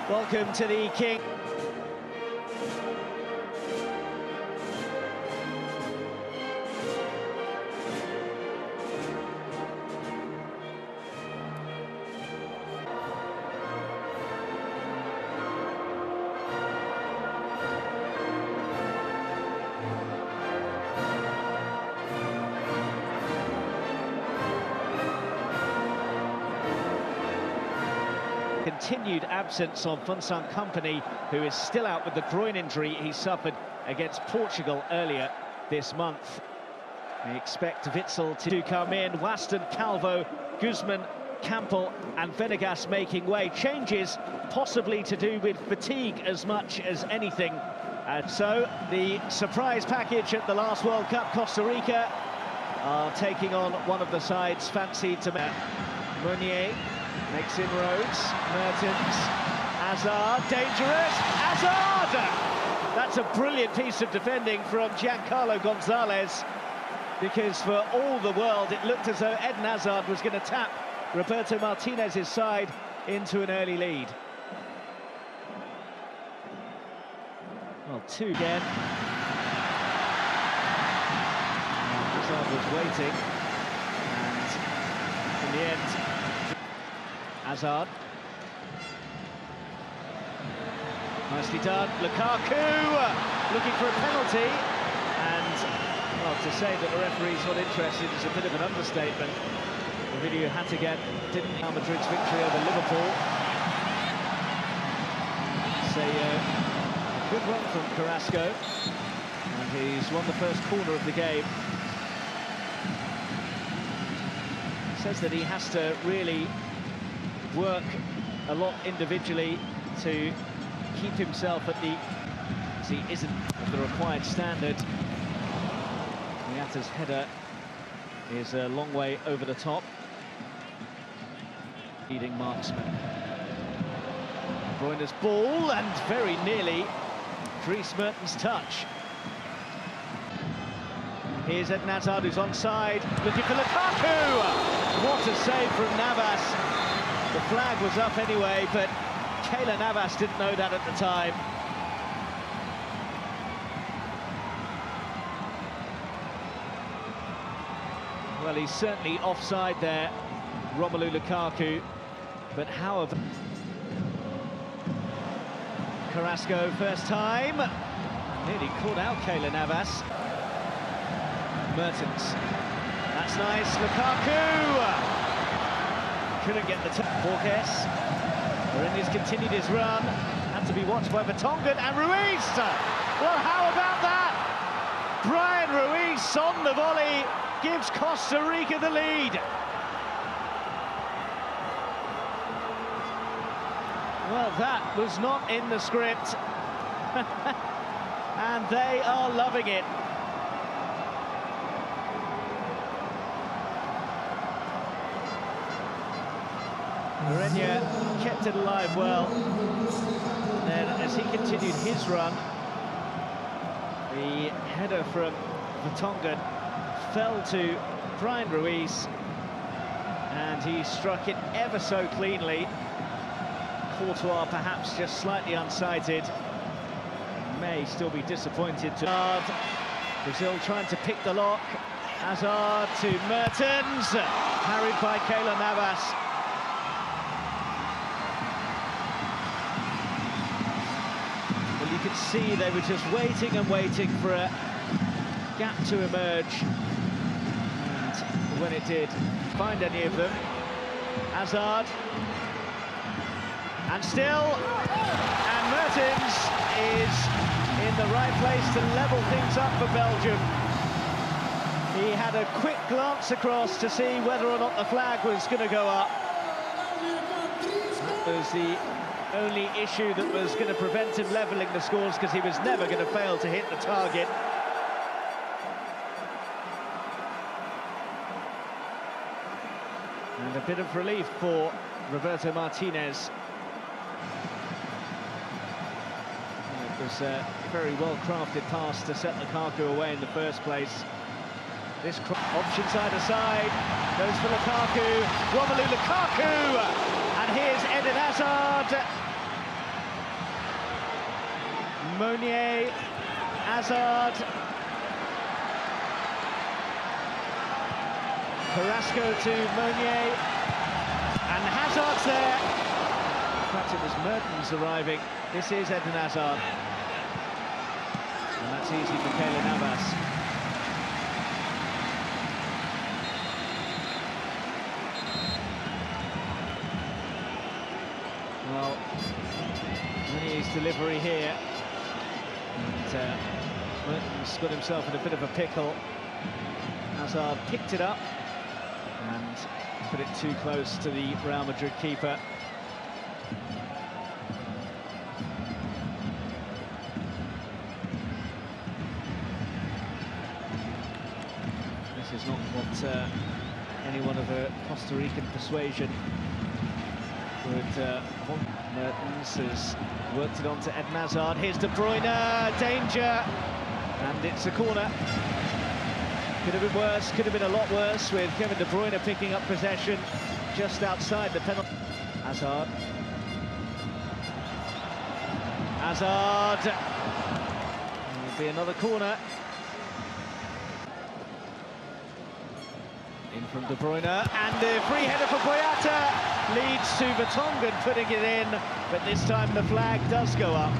Welcome to the King. Continued absence of Vincent Kompany, who is still out with the groin injury he suffered against Portugal earlier this month. We expect Witsel to come in. Waston, Calvo, Guzman, Campbell and Venegas making way. Changes possibly to do with fatigue as much as anything. And so the surprise package at the last World Cup, Costa Rica, are taking on one of the sides fancied to make. Meunier makes inroads. Mertens, Hazard, dangerous. Hazard! That's a brilliant piece of defending from Giancarlo Gonzalez, because for all the world it looked as though Eden Hazard was going to tap Roberto Martinez's side into an early lead. Well, two again. Hazard was waiting, and in the end, Hazard. Nicely done. Lukaku looking for a penalty, and well, to say that the referee's not interested is a bit of an understatement. The video Hattigan didn't Real Madrid's victory over Liverpool. It's a good run from Carrasco, and he's won the first corner of the game. He says that he has to really work a lot individually to keep himself at the... as he isn't at the required standard. Miata's header is a long way over the top. Leading marksman. Bruyne's ball, and very nearly Dries Mertens' touch. Here's Eden Hazard, who's onside, looking for Lukaku! What a save from Navas. The flag was up anyway, but Keylor Navas didn't know that at the time. Well, he's certainly offside there, Romelu Lukaku, but however... Carrasco, first time, nearly caught out Keylor Navas. Mertens, that's nice, Lukaku! Couldn't get the top. Borges. Mourinho's continued his run. Had to be watched by Vertonghen and Ruiz. Well, how about that? Brian Ruiz on the volley gives Costa Rica the lead. Well, that was not in the script. And they are loving it. Mourinho kept it alive well. And then as he continued his run, the header from Vertonghen fell to Brian Ruiz, and he struck it ever so cleanly. Courtois perhaps just slightly unsighted. May still be disappointed to Brazil trying to pick the lock. Hazard to Mertens, parried by Keylor Navas. You could see they were just waiting and waiting for a gap to emerge, and when it did find any of them, Hazard, and still, and Mertens is in the right place to level things up for Belgium. He had a quick glance across to see whether or not the flag was going to go up. That was the only issue that was going to prevent him levelling the scores, because he was never going to fail to hit the target. And a bit of relief for Roberto Martinez. It was a very well-crafted pass to set Lukaku away in the first place. This option side to side goes for Lukaku, Romelu Lukaku, and here's Eden Hazard. Meunier, Hazard, Carrasco to Meunier, and Hazard's there. In fact, it was Mertens arriving. This is Eden Hazard. And that's easy for Keylor Navas. Well, Meunier's delivery here. And Mertens got himself in a bit of a pickle. Hazard picked it up and put it too close to the Real Madrid keeper. This is not what anyone of a Costa Rican persuasion would want. Mertens has worked it on to Eden Hazard. Here's De Bruyne, danger, and it's a corner. Could have been worse, could have been a lot worse, with Kevin De Bruyne picking up possession just outside the penalty. Hazard. Hazard. It'll be another corner. In from De Bruyne, and the free header for Boyata leads to Vertonghen putting it in, but this time the flag does go up.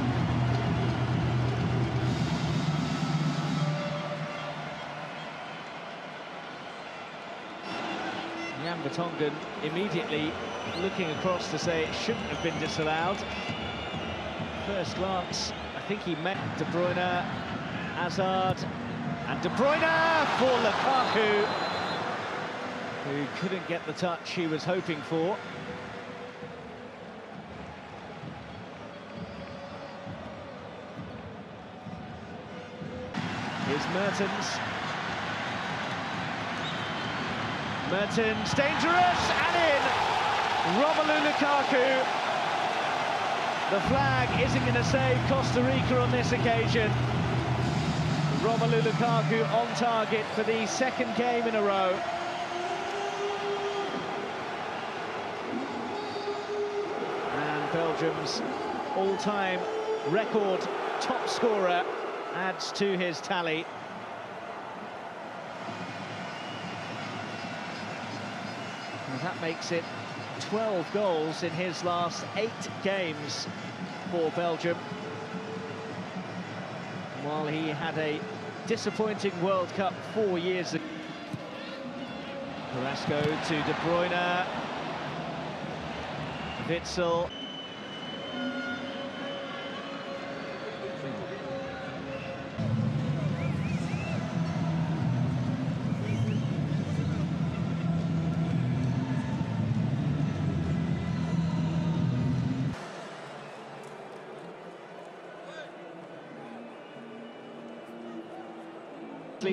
Jan Vertonghen immediately looking across to say it shouldn't have been disallowed. First glance, I think he met De Bruyne, Hazard, and De Bruyne for Lukaku, who couldn't get the touch he was hoping for. Here's Mertens. Mertens, dangerous, and in! Romelu Lukaku. The flag isn't going to save Costa Rica on this occasion. Romelu Lukaku on target for the second game in a row. And Belgium's all-time record top scorer adds to his tally. And that makes it 12 goals in his last 8 games for Belgium. While he had a disappointing World Cup 4 years ago. Carrasco to De Bruyne. Witsel.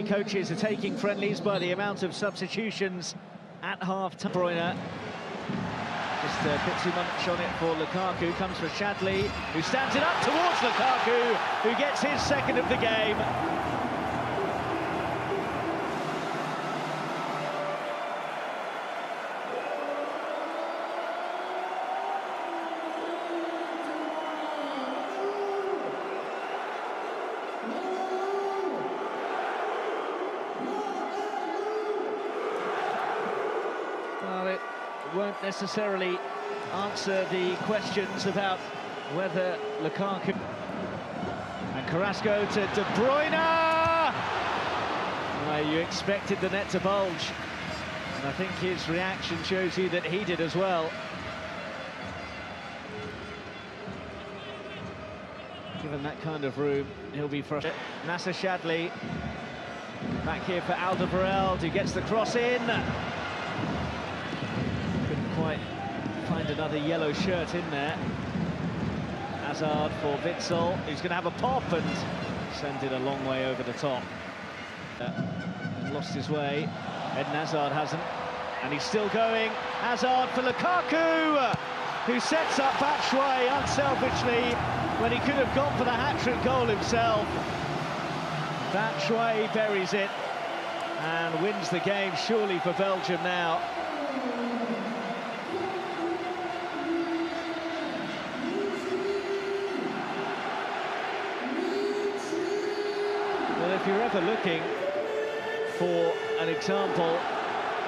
Coaches are taking friendlies by the amount of substitutions at half-time. Bruyne just a bit too much on it for Lukaku. Comes for Shadley, who stands it up towards Lukaku, who gets his second of the game. Well, it won't necessarily answer the questions about whether Lukaku... And Carrasco to De Bruyne! Well, you expected the net to bulge. And I think his reaction shows you that he did as well. Given that kind of room, he'll be frustrated. Nasser Shadley back here for Alderweireld, who gets the cross in. Couldn't quite find another yellow shirt in there. Hazard for Witsel, who's going to have a pop and send it a long way over the top. Lost his way. Eden Hazard hasn't, and he's still going. Hazard for Lukaku, who sets up Batshuayi unselfishly when he could have gone for the hat-trick goal himself. Batshuayi buries it and wins the game, surely, for Belgium now. if you're ever looking for an example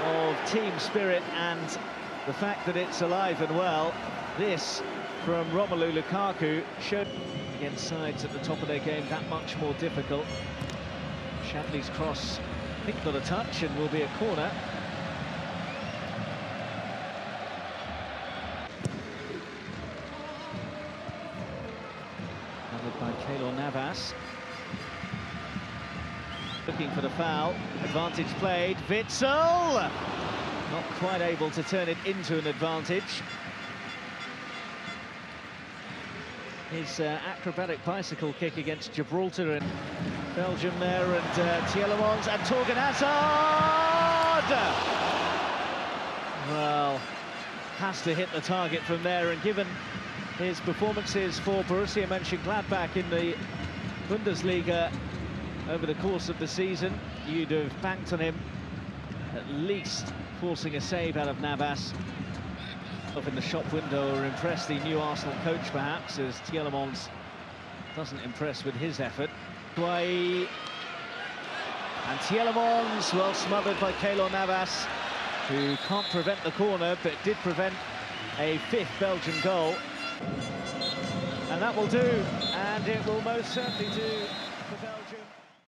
of team spirit and the fact that it's alive and well, this from Romelu Lukaku showed against sides at the top of their game that much more difficult. Shatley's cross, I think, got a touch and will be a corner. Covered by Keylor Navas. Looking for the foul. Advantage played. Witsel! Not quite able to turn it into an advantage. His acrobatic bicycle kick against Gibraltar and Belgium there, and Tielemans and Torgan Hazard! Well, has to hit the target from there, and given his performances for Borussia Mönchengladbach in the Bundesliga over the course of the season, you'd have banked on him at least forcing a save out of Navas. Up in the shop window, or impress the new Arsenal coach perhaps, as Tielemans doesn't impress with his effort. And Tielemans, well smothered by Keylor Navas, who can't prevent the corner but did prevent a fifth Belgian goal. And that will do, and it will most certainly do for Belgium.